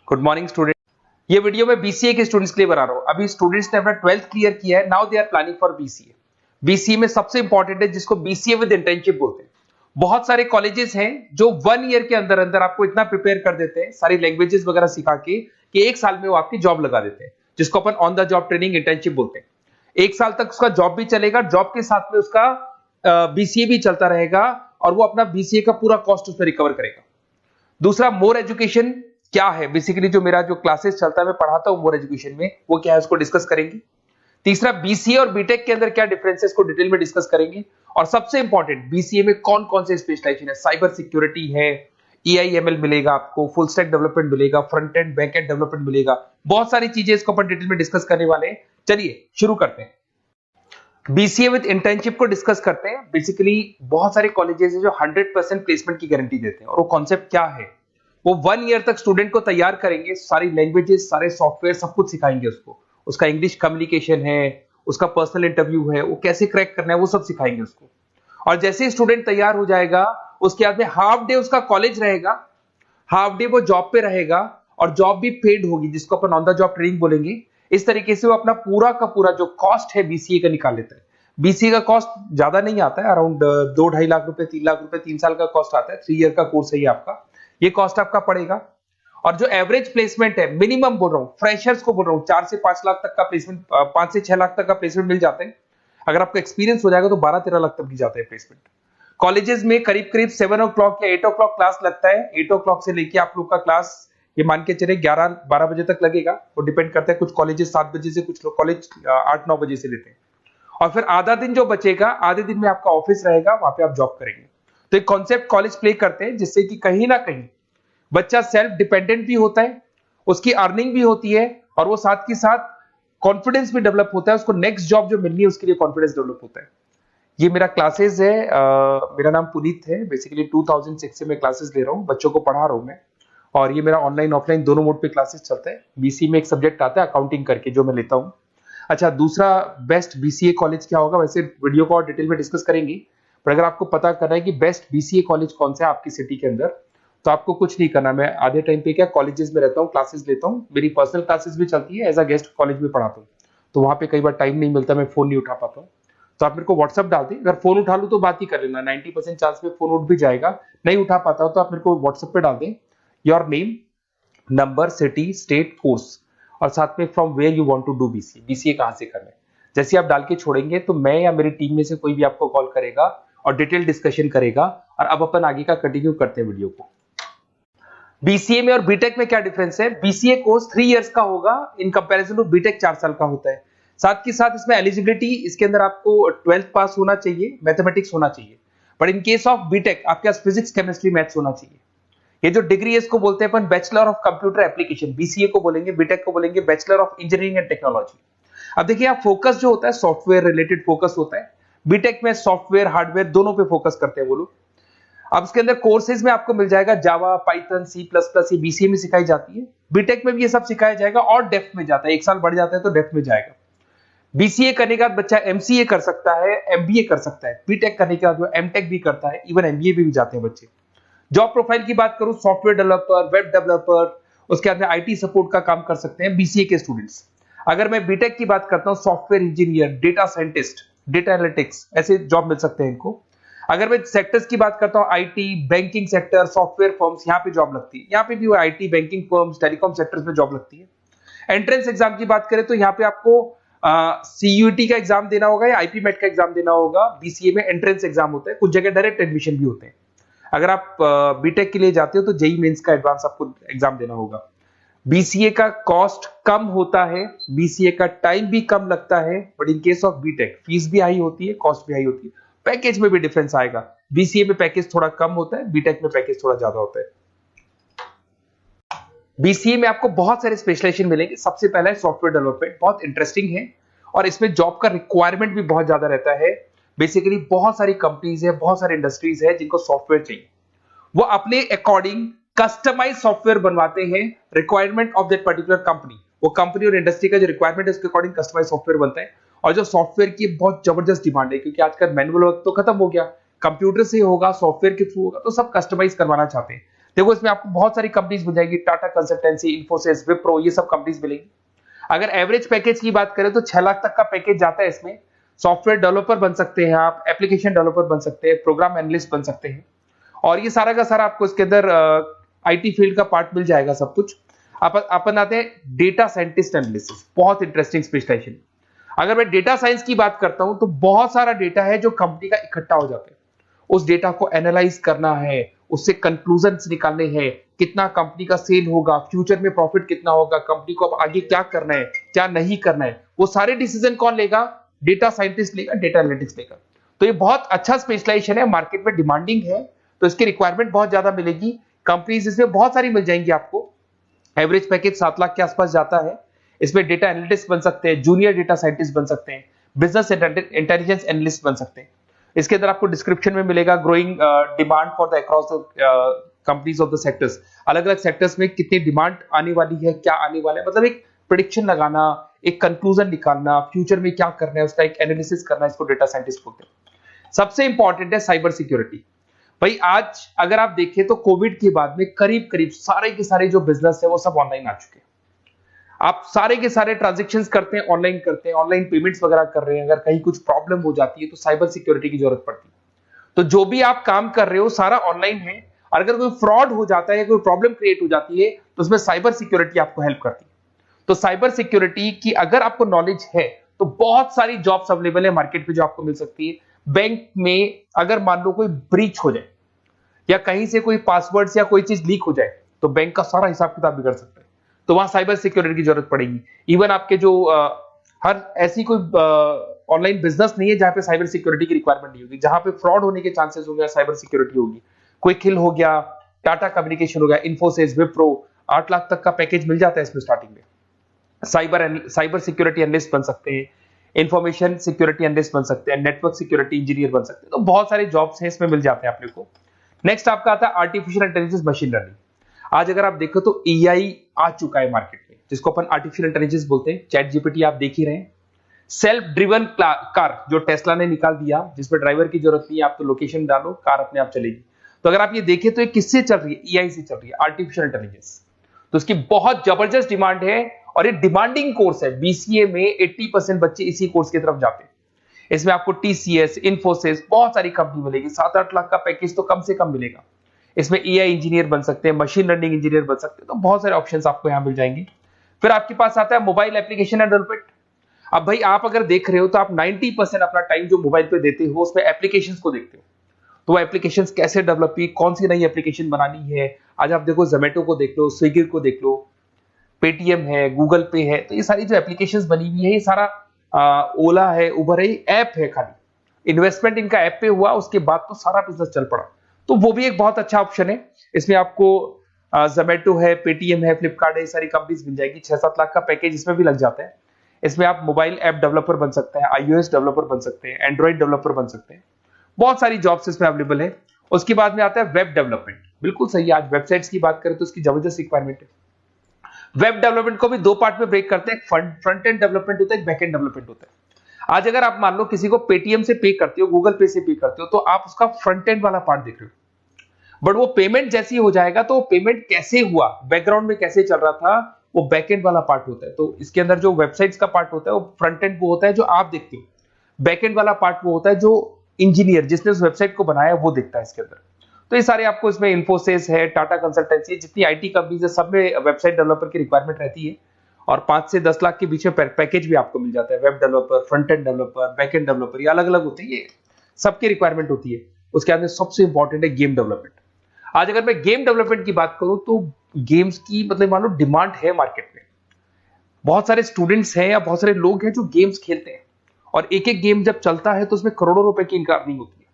Good morning student. ये video मैं BCA के स्टूडेंट्स के लिए बना रहा हूँ। अभी स्टूडेंट्स ने अपना 12th क्लियर किया है, now they are planning for BCA. BCA में सबसे इंपॉर्टेंट है जिसको बीसीए विद इंटर्नशिप बोलते हैं। बहुत सारे कॉलेजेस हैं जो 1 ईयर के अंदर अंदर आपको इतना प्रिपेयर कर देते हैं, सारी लैंग्वेजेस वगैरह सिखा के, कि 1 साल में वो आपकी जॉब लगा देते हैं, जिसको अपन on the job training internship बोलते हैं। 1 साल तक उसका जॉब भी चलेगा, जॉब के साथ में उसका बीसीए भी चलता रहेगा और वो अपना बीसीए का पूरा कॉस्ट उसमें रिकवर करेगा। दूसरा, मोर एजुकेशन क्या है, बेसिकली जो मेरा जो क्लासेस चलता है मैं पढ़ाता हूं मोर एजुकेशन में, वो क्या है उसको डिस्कस करेंगे। तीसरा, बीसीए और बीटेक के अंदर क्या डिफरेंसेस को डिटेल में डिस्कस करेंगे। और सबसे इंपॉर्टेंट, बीसीए में कौन कौन से स्पेशलाइजेशन है, साइबर सिक्योरिटी है, एआईएमएल मिलेगा आपको, फुल स्टैक डेवलपमेंट मिलेगा, front end back and development मिलेगा, बहुत सारी चीजें इसको अपन डिटेल में डिस्कस करने वाले हैं। चलिए शुरू करते हैं। बीसीए विद इंटर्नशिप को डिस्कस करते हैं। बेसिकली बहुत सारे कॉलेजेस हैं जो 100% प्लेसमेंट की गारंटी देते हैं, और वो कॉन्सेप्ट क्या है, वो 1 ईयर तक स्टूडेंट को तैयार करेंगे, सारी लैंग्वेजेस, सारे सॉफ्टवेयर, सब कुछ सिखाएंगे उसको। उसका इंग्लिश कम्युनिकेशन है, उसका पर्सनल इंटरव्यू है, वो कैसे क्रैक करना है, वो सब सिखाएंगे उसको। और जैसे ही स्टूडेंट तैयार हो जाएगा, उसके बाद में हाफ डे उसका कॉलेज रहेगा, हाफ डे वो जॉब पे रहेगा, और जॉब भी पेड होगी, जिसको अपन ऑन द जॉब ट्रेनिंग बोलेंगे। इस तरीके से वो अपना पूरा का पूरा जो कॉस्ट है बीसीए का निकाल लेता है। बीसीए का कॉस्ट ज्यादा नहीं आता है, अराउंड 2-2.5 लाख रुपए, 3 लाख रुपए 3 साल का कॉस्ट आता है। 3 ईयर का कोर्स है ये आपका, ये कॉस्ट आपका पड़ेगा। और जो एवरेज प्लेसमेंट है, मिनिमम बोल रहा हूँ, फ्रेशर्स को बोल रहा हूँ, 4 से 5 लाख तक का प्लेसमेंट, 5 से 6 लाख तक का प्लेसमेंट मिल जाते हैं। अगर आपका एक्सपीरियंस हो जाएगा तो 12-13 लाख तक मिल जाता है प्लेसमेंट। कॉलेजेस में करीब करीब 7 o'clock या 8 o'clock क्लास लगता है। 8 o'clock से लेके आप लोग का क्लास, ये मान के चले 11-12 बजे तक लगेगा। वो डिपेंड करता है, कुछ कॉलेजेस 7 बजे से, कुछ लोग कॉलेज 8-9 बजे से लेते हैं। और फिर आधा दिन जो बचेगा, आधे दिन में आपका ऑफिस रहेगा, वहां पे आप जॉब करेंगे। तो एक कॉन्सेप्ट कॉलेज प्ले करते हैं, जिससे कि कहीं ना कहीं बच्चा सेल्फ डिपेंडेंट भी होता है, उसकी अर्निंग भी होती है, और वो साथ के साथ कॉन्फिडेंस भी डेवलप होता है। उसको नेक्स्ट जॉब जो मिलनी है उसके लिए कॉन्फिडेंस डेवलप होता है। ये मेरा क्लासेस है, मेरा नाम पुनीत है। बेसिकली 2006 से मैं क्लासेस ले रहा हूँ, बच्चों को पढ़ा रहा हूँ मैं। और ये मेरा ऑनलाइन ऑफलाइन दोनों मोड पे क्लासेस चलता है। बीसी में एक सब्जेक्ट आता है अकाउंटिंग करके, जो मैं लेता हूँ। अच्छा, दूसरा, बेस्ट बीसीए कॉलेज क्या होगा, वैसे वीडियो को और डिटेल में डिस्कस करेंगे, पर अगर आपको पता करना है कि बेस्ट बीसीए कॉलेज कौन सा है आपकी सिटी के अंदर, तो आपको कुछ नहीं करना। मैं आधे टाइम पे क्या कॉलेजेस में रहता हूँ, क्लासेस लेता हूँ, मेरी पर्सनल क्लासेस भी चलती है, एज अ गेस्ट कॉलेज में पढ़ाता हूँ। तो वहां पे कई बार टाइम नहीं मिलता, मैं फोन नहीं उठा पाता हूँ, तो आप मेरे को व्हाट्सअप डाल दें। अगर फोन उठा लूँ तो बात ही कर लेना, 90% चांस में फोन उठ भी जाएगा। नहीं उठा पाता हो तो आप मेरे को व्हाट्सएप पे डाल दें, your name, number, city, state, course, और साथ में from where you want to do BCA, BCA कहां से करना है। जैसे आप डाल के छोड़ेंगे तो मैं या मेरी टीम में से कोई भी आपको कॉल करेगा और डिटेल डिस्कशन करेगा। और अब अपन आगे का कंटिन्यू करते हैं वीडियो को। बीसीए में और बीटेक में क्या डिफरेंस है। बीसीए कोर्स 3 इयर्स का होगा, इन कंपैरिजन टू बीटेक 4 साल का होता है। साथ के साथ इसमें एलिजिबिलिटी, इसके अंदर आपको 12th पास होना चाहिए, मैथमेटिक्स होना चाहिए। But in case of BTech आपके पास फिजिक्स, केमिस्ट्री, मैथ्स होना चाहिए। ये जो डिग्री है इसको बोलते हैं अपन bachelor of computer application. BCA को बोलेंगे, बीटेक को बोलेंगे bachelor of engineering and technology. अब देखिए, आप फोकस जो होता है सॉफ्टवेयर रिलेटेड फोकस होता है। बीटेक में सॉफ्टवेयर, हार्डवेयर दोनों पे फोकस करते हैं वो लोग। अब इसके अंदर कोर्सेज में आपको मिल जाएगा जावा, पाइथन, C++, ये बीसीए में सिखाई जाती है। बीटेक में भी ये सब सिखाया जाएगा, और डेप्थ में जाता है, 1 साल बढ़ जाता है तो डेप्थ में जाएगा। बीसीए करने के बाद बच्चा एमसीए कर सकता है, एमबीए कर सकता है। बीटेक करने के बाद वो एमटेक भी करता है, इवन एमबीए भी जाते हैं बच्चे। जॉब प्रोफाइल की बात करूं, सॉफ्टवेयर डेवलपर, वेब डेवलपर, उसके बाद में आईटी सपोर्ट का काम कर सकते हैं बीसीए के स्टूडेंट्स। अगर मैं बीटेक की बात करता हूं, software engineer, data scientist, data analytics, ऐसे जॉब मिल सकते हैं इनको। अगर मैं सेक्टर्स की बात करता हूं, IT, banking sector, software firms, यहाँ पे जॉब लगती है। यहाँ पे भी वो IT, banking firms, telecom sectors में जॉब लगती है। एंट्रेंस एग्जाम की बात करें तो यहाँ पे आपको सीयूटी का एग्जाम देना होगा या आईपी मेट का एग्जाम देना होगा। बीसीए में एंट्रेंस एग्जाम होता है, कुछ जगह डायरेक्ट एडमिशन भी होते हैं। अगर आप बीटेक के लिए जाते हो तो जेई मेंस का एडवांस आपको एग्जाम देना होगा। बीसीए का कॉस्ट कम होता है, बीसीए का टाइम भी कम लगता है, but in case of BTech fees भी हाई होती है, कॉस्ट भी हाई होती है, पैकेज में भी डिफरेंस आएगा। बीसीए में पैकेज थोड़ा कम होता है, बीटेक में पैकेज थोड़ा ज्यादा होता है। बीसीए में आपको बहुत सारे स्पेशलाइजेशन मिलेंगे। सबसे पहला है सॉफ्टवेयर डेवलपमेंट, बहुत इंटरेस्टिंग है, और इसमें जॉब का रिक्वायरमेंट भी बहुत ज्यादा रहता है। बेसिकली बहुत सारी कंपनीज है, बहुत सारी इंडस्ट्रीज है जिनको सॉफ्टवेयर चाहिए, वो अपने अकॉर्डिंग कस्टमाइज सॉफ्टवेयर बनवाते हैं, requirement of that particular company. वो कंपनी और इंडस्ट्री का जो रिक्वायरमेंट है उसके अकॉर्डिंग कस्टमाइज सॉफ्टवेयर बनता है। और जो सॉफ्टवेयर की बहुत जबरदस्त डिमांड है, क्योंकि आजकल मैनुअल वर्क तो खत्म हो गया, कंप्यूटर से होगा, सॉफ्टवेयर के थ्रू होगा, तो सब कस्टमाइज करवाना चाहते हैं। देखो इसमें आपको बहुत सारी कंपनीज मिल जाएगी, टाटा कंसल्टेंसी, इन्फोसिस, विप्रो, ये सब कंपनीज मिलेगी। अगर एवरेज पैकेज की बात करें तो 6 लाख तक का पैकेज जाता है इसमें। सॉफ्टवेयर डेवलपर बन सकते हैं आप, एप्लीकेशन डेवलपर बन सकते हैं, प्रोग्राम एनालिस्ट बन सकते हैं, और ये सारा का सारा आपको इसके अंदर आईटी फील्ड का पार्ट मिल जाएगा सब कुछ। अपन आते हैं डेटा साइंटिस्ट एनालिसिस, बहुत इंटरेस्टिंग स्पेशलाइजेशन। अगर मैं डेटा साइंस की बात करता हूं तो बहुत सारा डेटा है जो कंपनी का इकट्ठा हो जाता है, उस डेटा को एनालाइज करना है, उससे कंक्लूजन्स निकालने हैं, कितना कंपनी का सेल होगा, फ्यूचर में प्रॉफिट कितना होगा, कंपनी को अब आगे क्या करना है, क्या नहीं करना है, वो सारे डिसीजन कौन लेगा? डेटा साइंटिस्ट लेगा, डेटा एनालिटिक्स लेगा। तो ये बहुत अच्छा स्पेशलाइजेशन है, मार्केट में डिमांडिंग है, तो इसकी रिक्वायरमेंट बहुत ज्यादा मिलेगी। कंपनीज इसमें बहुत सारी मिल जाएंगी आपको। एवरेज पैकेज 7 लाख के आसपास जाता है। इसमें डेटा एनालिटिक्स बन सकते हैं, जूनियर डेटा साइंटिस्ट बन सकते हैं, बिजनेस इंटेलिजेंस एनालिस्ट बन सकते हैं। इसके अंदर आपको डिस्क्रिप्शन में मिलेगा growing demand for the across the companies of the sectors. अलग अलग सेक्टर्स में कितनी डिमांड आने वाली है, क्या आने वाला है, मतलब एक प्रेडिक्शन लगाना, एक कंक्लूजन निकालना, फ्यूचर में क्या करना है उसका एक एनालिसिस करना, इसको डेटा साइंटिस्ट बोलते हैं। सबसे इंपॉर्टेंट है साइबर सिक्योरिटी। भाई आज अगर आप देखें तो कोविड के बाद में करीब करीब सारे के सारे जो बिजनेस है वो सब ऑनलाइन आ चुके हैं। आप सारे के सारे ट्रांजैक्शंस करते हैं, ऑनलाइन पेमेंट्स वगैरह कर रहे हैं। अगर कहीं कुछ प्रॉब्लम हो जाती है तो साइबर सिक्योरिटी की जरूरत पड़ती है। तो जो भी आप काम कर रहे हो सारा ऑनलाइन है, और अगर कोई फ्रॉड हो जाता है, कोई प्रॉब्लम क्रिएट हो जाती है, तो उसमें साइबर सिक्योरिटी आपको हेल्प करती है। तो साइबर सिक्योरिटी की अगर आपको नॉलेज है तो बहुत सारी जॉब्स अवेलेबल है मार्केट पे जो आपको मिल सकती है। बैंक में अगर मान लो कोई ब्रीच हो जाए या कहीं से कोई पासवर्ड्स या कोई चीज लीक हो जाए तो बैंक का सारा हिसाब किताब बिगड़ सकता है, तो वहां साइबर सिक्योरिटी की जरूरत पड़ेगी। इवन आपके जो हर ऐसी कोई ऑनलाइन बिजनेस नहीं है जहां पे साइबर सिक्योरिटी की रिक्वायरमेंट नहीं होगी। जहां पे फ्रॉड होने के चांसेस होंगे साइबर सिक्योरिटी होगी। क्विक हिल हो गया, टाटा कम्युनिकेशन हो गया, इन्फोसिस, विप्रो, 8 लाख तक का पैकेज मिल जाता है इसमें स्टार्टिंग में। साइबर सिक्योरिटी एनालिस्ट बन सकते हैं, इंफॉर्मेशन सिक्योरिटी एनालिस्ट बन सकते हैं, नेटवर्क सिक्योरिटी इंजीनियर बन सकते हैं। तो बहुत सारे जॉब्स हैं इसमें मिल जाते हैं अपने को। नेक्स्ट आपका आता है आर्टिफिशियल इंटेलिजेंस, मशीन लर्निंग। आज अगर आप देखो तो एआई आ चुका है मार्केट में, जिसको अपन आर्टिफिशियल इंटेलिजेंस बोलते हैं। चैट जीपीटी आप देख ही रहे हैं। सेल्फ ड्रिवन कार जो टेस्ला ने निकाल दिया, जिसमें ड्राइवर की जरूरत नहीं है, आप तो लोकेशन डालो कार अपने आप चलेगी। तो अगर आप ये देखें तो ये किससे चल रही है? एआई से चल रही है, आर्टिफिशियल इंटेलिजेंस। तो इसकी बहुत जबरदस्त डिमांड है और ये डिमांडिंग कोर्स है। बीसीए में 80% बच्चे इसी कोर्स की तरफ जाते हैं। इसमें आपको टीसीएस, इन्फोसिस, बहुत सारी कंपनी मिलेगी। 7-8 लाख का पैकेज तो कम से कम मिलेगा। इसमें एआई इंजीनियर बन सकते हैं, मशीन लर्निंग इंजीनियर बन सकते हैं। तो बहुत सारे ऑप्शंस आपको यहां मिल जाएंगे। फिर आपके पास आता है मोबाइल एप्लीकेशन एंड डेवलपमेंट। अब भाई आप अगर देख रहे हो तो आप 90% अपना टाइम जो मोबाइल पे देते हो उसमें एप्लीकेशंस को देखते हो। तो वो एप्लीकेशंस कैसे डेवलप की, कौन सी नई एप्लीकेशन बनानी है। आज आप देखो जोमेटो को देख लो, स्विगी को देख लो, पेटीएम है, गूगल पे है। तो ये सारी जो एप्लीकेशंस बनी हुई है, ये सारा ओला है, उबर है, ऐप है। खाली इन्वेस्टमेंट इनका ऐप पे हुआ, उसके बाद तो सारा बिजनेस चल पड़ा। तो वो भी एक बहुत अच्छा ऑप्शन है। इसमें आपको जोमेटो है, पेटीएम है, फ्लिपकार्ट है, ये सारी कंपनीज मिल जाएगी। 6-7 लाख का पैकेज इसमें भी लग जाता है। इसमें आप मोबाइल ऐप डेवलपर बन सकते हैं, आईओएस डेवलपर बन सकते हैं, एंड्रॉइड डेवलपर बन सकते हैं। बहुत सारी जॉब्स इसमें अवेलेबल है। उसके बाद में आता है वेब डेवलपमेंट। बिल्कुल सही है, आज वेबसाइट्स की बात करें तो उसकी जबरदस्त रिक्वायरमेंट है। वेब डेवलपमेंट को भी दो पार्ट में ब्रेक करते हैं, फ्रंट एंड डेवलपमेंट होता है, बैक एंड डेवलपमेंट होता है। आज अगर आप मान लो किसी को पेटीएम से पे करते हो, गूगल पे से पे करते हो, तो आप उसका फ्रंट एंड वाला पार्ट देख रहे हो। बट वो पेमेंट जैसी हो जाएगा तो पेमेंट कैसे हुआ, बैकग्राउंड में कैसे चल रहा था, वो बैक एंड वाला पार्ट होता है। तो इसके अंदर जो वेबसाइट्स का पार्ट होता है वो फ्रंट एंड वो होता है जो आप देखते हो, बैक एंड वाला पार्ट वो होता है जो इंजीनियर जिसने उस वेबसाइट को बनाया वो देखता है इसके अंदर। तो ये सारे आपको इसमें इन्फोसिस है, टाटा कंसल्टेंसी, जितनी आईटी कंपनीज है, सब में वेबसाइट डेवलपर की रिक्वायरमेंट रहती है। और 5 से 10 लाख के बीच में पैकेज भी आपको मिल जाता है। Web developer, front end developer, back end developer, ये अलग अलग होते हैं, ये सबकी रिक्वायरमेंट होती है। उसके अंदर सबसे इंपॉर्टेंट है गेम डेवलपमेंट। आज अगर मैं गेम डेवलपमेंट की बात करूं तो गेम्स की मतलब मान लो डिमांड है मार्केट में। बहुत सारे स्टूडेंट्स हैं या बहुत सारे लोग हैं जो गेम्स खेलते हैं, और एक एक गेम जब चलता है तो उसमें करोड़ों रुपए की इनकम अर्निंग होती है।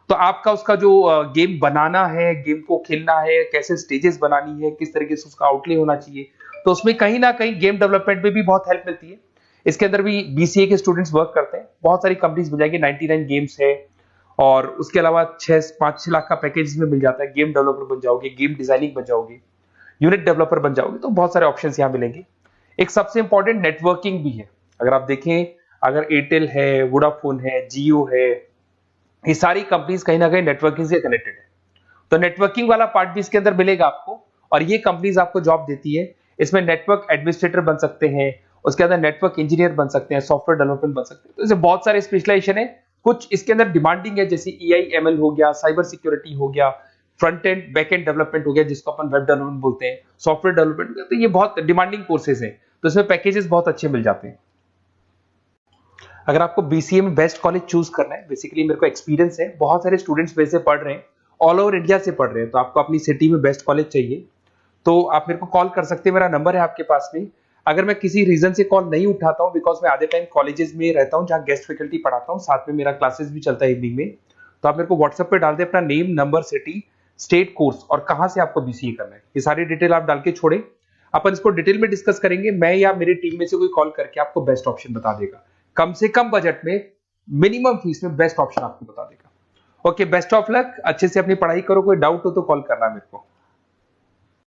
तो आपका उसका जो गेम बनाना है, गेम को खेलना है, कैसे स्टेजेस बनानी है, किस तरीके से उसका आउटले होना चाहिए, तो उसमें कहीं ना कहीं गेम डेवलपमेंट में भी बहुत हेल्प मिलती है। इसके अंदर भी बीसीए के स्टूडेंट्स वर्क करते हैं। बहुत सारी कंपनीज मिल जाएंगी, 99 गेम्स है, और उसके अलावा 5-6 लाख का पैकेज में मिल जाता है। गेम डेवलपर बन जाओगे, गेम डिजाइनिंग बन जाओगे, यूनिट डेवलपर बन जाओगे, तो बहुत सारे ऑप्शन यहाँ मिलेंगे। एक सबसे इंपॉर्टेंट नेटवर्किंग भी है। अगर आप देखें, अगर एयरटेल है, वोडाफोन है, जियो है, ये सारी कंपनीज कहीं ना कहीं नेटवर्किंग से कनेक्टेड है। तो नेटवर्किंग वाला पार्ट भी इसके अंदर मिलेगा आपको, और ये कंपनीज आपको जॉब देती है। इसमें नेटवर्क एडमिनिस्ट्रेटर बन सकते हैं, उसके अंदर नेटवर्क इंजीनियर बन सकते हैं, सॉफ्टवेयर डेवलपमेंट बन सकते हैं। तो इसे बहुत सारे स्पेशलाइजेशन है। कुछ इसके अंदर डिमांडिंग है, जैसे EIML हो गया, साइबर सिक्योरिटी हो गया, front end back and development हो गया जिसको अपन वेब डेवलपमेंट बोलते हैं, सॉफ्टवेयर डेवलपमेंट। तो ये बहुत डिमांडिंग कोर्सेज हैं, तो इसमें पैकेजेस बहुत अच्छे मिल जाते हैं। अगर आपको BCA में बेस्ट कॉलेज चूज करना है, बेसिकली मेरे को एक्सपीरियंस है, बहुत सारे स्टूडेंट्स वैसे पढ़ रहे हैं, ऑल ओवर इंडिया से पढ़ रहे हैं, तो आपको अपनी सिटी में बेस्ट कॉलेज चाहिए तो आप मेरे को कॉल कर सकते हैं, मेरा नंबर है आपके पास में। अगर मैं किसी रीजन से कॉल नहीं उठाता हूं, बिकॉज मैं आधे टाइम कॉलेजेस में रहता हूं जहां गेस्ट फैकल्टी पढ़ाता हूं, साथ में मेरा क्लासेस भी चलता है इवनिंग में, तो आप मेरे को व्हाट्सएप पे डाल दे अपना name, number, city, state, course और कहां से आपको BCA करना है, ये सारी डिटेल आप डाल के छोड़े। अपन इसको डिटेल में डिस्कस करेंगे, मैं या मेरी टीम में से कोई कॉल करके आपको बेस्ट ऑप्शन बता देगा, कम से कम बजट में, मिनिमम फीस में बेस्ट ऑप्शन आपको बता देगा। ओके, बेस्ट ऑफ लक, अच्छे से अपनी पढ़ाई करो, कोई डाउट हो तो कॉल करना मेरे को।